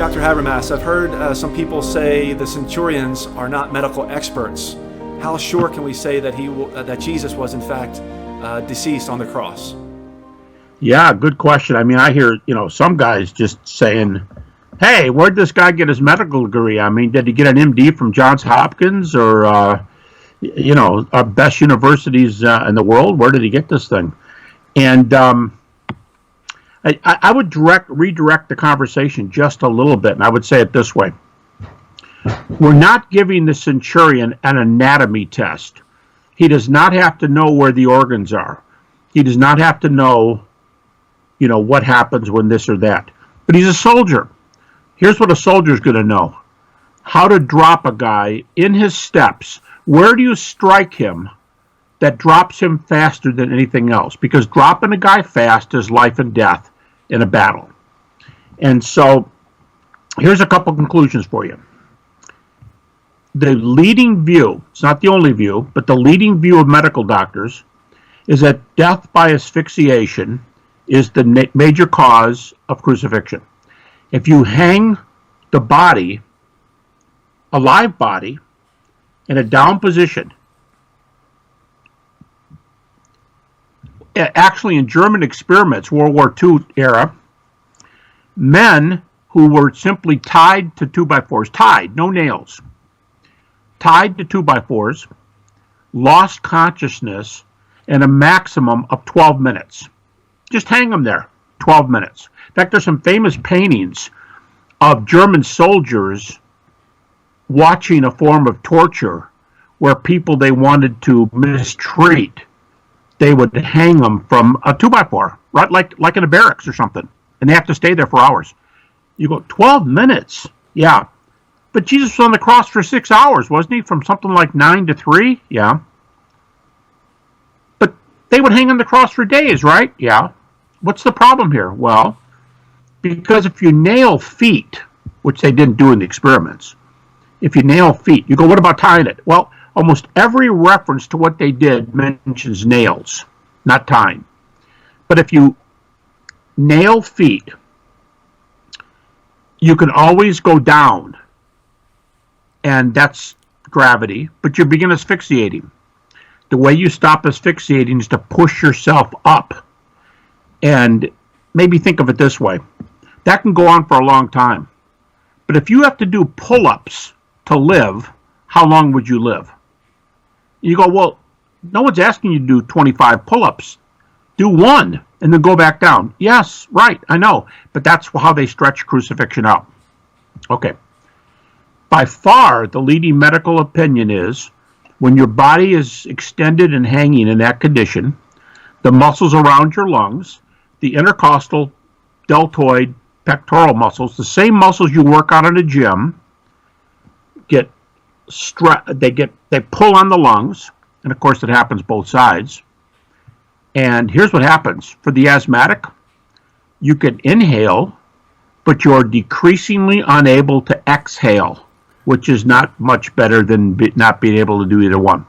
Dr. Habermas, I've heard some people say the centurions are not medical experts. How sure can we say that that Jesus was in fact deceased on the cross? Yeah, good question. I mean, I hear, some guys just saying, hey, where'd this guy get his medical degree? I mean, did he get an MD from Johns Hopkins or, our best universities in the world? Where did he get this thing? And I would redirect the conversation just a little bit, and I would say it this way. We're not giving the centurion an anatomy test. He does not have to know where the organs are. He does not have to know, what happens when this or that. But he's a soldier. Here's what a soldier's going to know. How to drop a guy in his steps. Where do you strike him that drops him faster than anything else? Because dropping a guy fast is life and death in a battle. And so here's a couple conclusions for you. The leading view, it's not the only view, but the leading view of medical doctors is that death by asphyxiation is the major cause of crucifixion. If you hang the body, a live body, in a down position, actually in German experiments, World War II era, men who were simply tied to 2x4s, no nails, tied to 2x4s, lost consciousness in a maximum of 12 minutes. Just hang them there, 12 minutes. In fact, there's some famous paintings of German soldiers watching a form of torture where people they wanted to mistreat, they would hang them from a 2x4, right? Like in a barracks or something. And they have to stay there for hours. You go, 12 minutes? Yeah. But Jesus was on the cross for 6 hours, wasn't he? From something like 9 to 3? Yeah. But they would hang on the cross for days, right? Yeah. What's the problem here? Well, because if you nail feet, which they didn't do in the experiments, if you nail feet, you go, what about tying it? Well, almost every reference to what they did mentions nails, not tying. But if you nail feet, you can always go down, and that's gravity, but you begin asphyxiating. The way you stop asphyxiating is to push yourself up. And maybe think of it this way. That can go on for a long time. But if you have to do pull-ups to live, how long would you live? You go, well, no one's asking you to do 25 pull-ups. Do one and then go back down. Yes, right, I know. But that's how they stretch crucifixion out. Okay. By far, the leading medical opinion is when your body is extended and hanging in that condition, the muscles around your lungs, the intercostal, deltoid, pectoral muscles, the same muscles you work out in a gym, they pull on the lungs, and of course it happens both sides. And here's what happens. For the asthmatic, you can inhale, but you're decreasingly unable to exhale, which is not much better than not being able to do either one.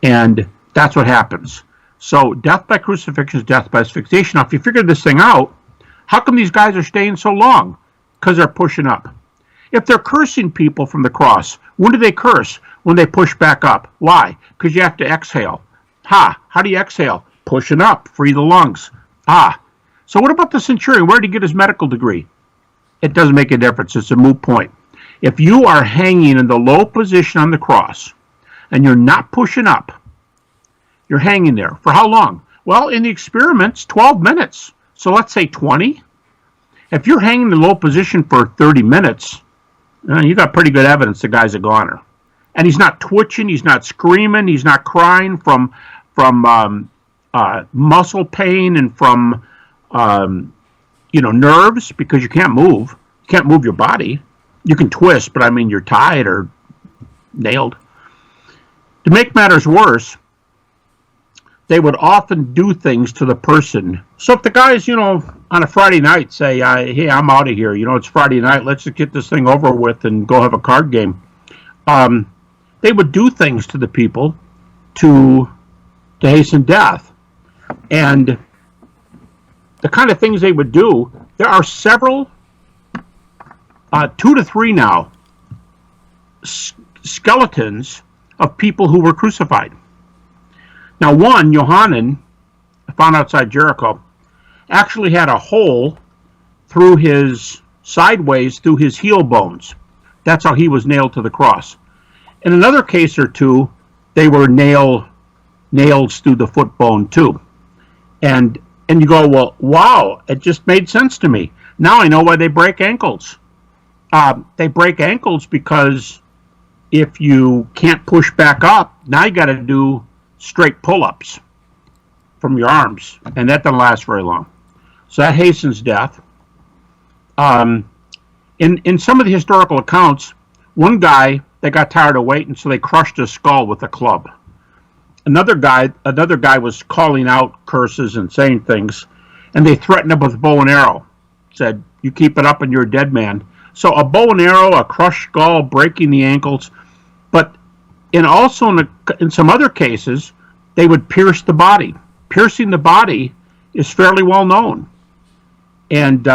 And that's what happens. So death by crucifixion is death by asphyxiation. Now, if you figure this thing out, how come these guys are staying so long? Because they're pushing up. If they're cursing people from the cross, when do they curse? When they push back up. Why? Because you have to exhale. How do you exhale? Pushing up, free the lungs. So what about the centurion? Where did he get his medical degree? It doesn't make a difference. It's a moot point. If you are hanging in the low position on the cross and you're not pushing up, you're hanging there. For how long? Well, in the experiments, 12 minutes. So let's say 20. If you're hanging in the low position for 30 minutes, you got pretty good evidence the guy's a goner. And he's not twitching, he's not screaming, he's not crying from muscle pain and from nerves, because you can't move. You can't move your body. You can twist, but I mean you're tied or nailed. To make matters worse, they would often do things to the person. So if the guys, on a Friday night say, hey, I'm out of here, it's Friday night, let's just get this thing over with and go have a card game. They would do things to the people to hasten death. And the kind of things they would do, there are several 2 to 3 now skeletons of people who were crucified. Now, one, Johanan, found outside Jericho, actually had a hole through his sideways through his heel bones. That's how he was nailed to the cross. In another case or two, they were nails through the foot bone too. And you go, well, wow, it just made sense to me. Now I know why they break ankles. They break ankles because if you can't push back up, now you got to do straight pull-ups from your arms, and that doesn't last very long. So that hastens death. In some of the historical accounts, one guy, they got tired of waiting, so they crushed his skull with a club. Another guy was calling out curses and saying things, and they threatened him with a bow and arrow. Said, "You keep it up and you're a dead man." So a bow and arrow, a crushed skull, breaking the ankles, but in some other cases, they would pierce the body. Piercing the body is fairly well known, and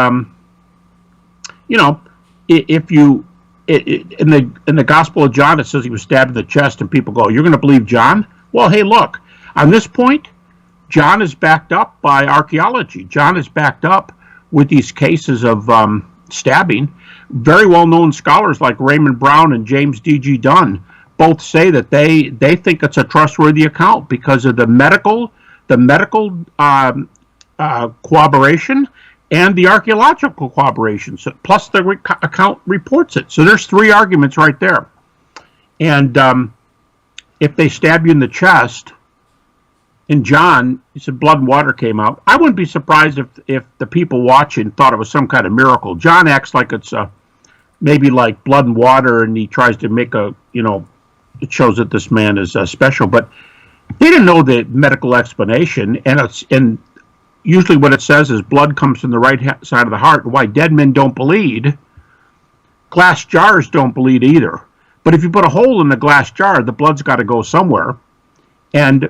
if you in the Gospel of John, it says he was stabbed in the chest, and people go, "You're going to believe John?" Well, hey, look, on this point, John is backed up by archaeology. John is backed up with these cases of stabbing. Very well-known scholars like Raymond Brown and James D.G. Dunn both say that they think it's a trustworthy account because of the medical corroboration and the archaeological corroboration. So, plus the account reports it. So there's 3 arguments right there. And if they stab you in the chest, in John, he said blood and water came out. I wouldn't be surprised if the people watching thought it was some kind of miracle. John acts like it's maybe like blood and water, and he tries to make it shows that this man is special. But they didn't know the medical explanation, and usually what it says is blood comes from the right side of the heart. Why dead men don't bleed, glass jars don't bleed either. But if you put a hole in the glass jar, the blood's got to go somewhere. And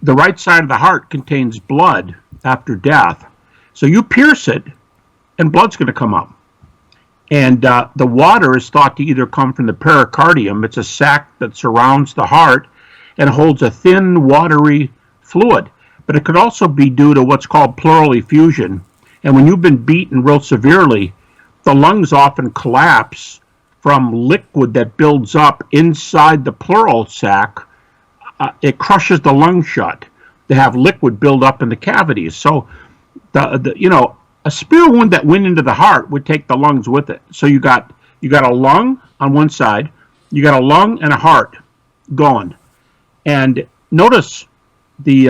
the right side of the heart contains blood after death. So you pierce it, and blood's going to come up. And the water is thought to either come from the pericardium. It's a sac that surrounds the heart and holds a thin, watery fluid. But it could also be due to what's called pleural effusion. And when you've been beaten real severely, the lungs often collapse from liquid that builds up inside the pleural sac. It crushes the lungs shut. They have liquid build up in the cavities. So, a spear wound that went into the heart would take the lungs with it. So you got a lung on one side, you got a lung and a heart going. And notice the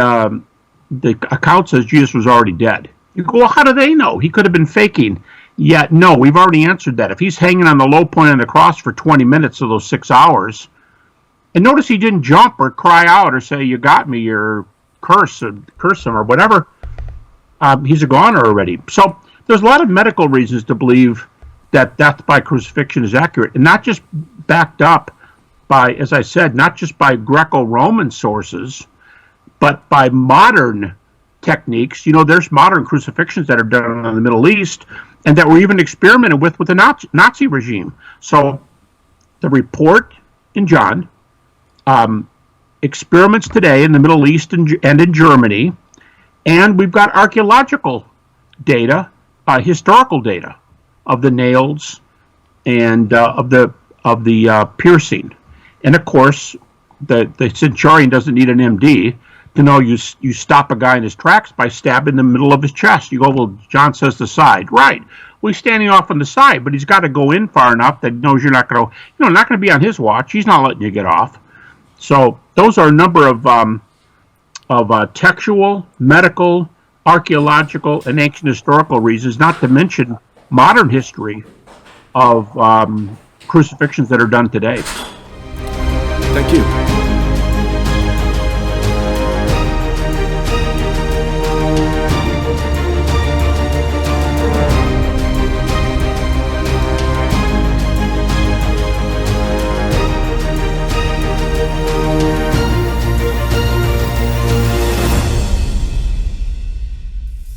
account says Jesus was already dead. You go, well, how do they know? He could have been faking. Yeah, no, we've already answered that. If he's hanging on the low point of the cross for 20 minutes of those 6 hours, and notice he didn't jump or cry out or say, "You got me," or curse him or whatever. He's a goner already. So there's a lot of medical reasons to believe that death by crucifixion is accurate, and not just backed up by, as I said, not just by Greco-Roman sources, but by modern techniques. There's modern crucifixions that are done in the Middle East and that were even experimented with the Nazi regime. So the report in John, experiments today in the Middle East and in Germany, and we've got archaeological data, historical data of the nails and of the piercing. And of course, the Centurion doesn't need an MD to know you stop a guy in his tracks by stabbing the middle of his chest. You go, well, John says the side. Right. Well, he's standing off on the side, but he's got to go in far enough that he knows you're not going to, not going to be on his watch. He's not letting you get off. So those are a number of textual, medical, archaeological, and ancient historical reasons, not to mention modern history of crucifixions that are done today. Thank you.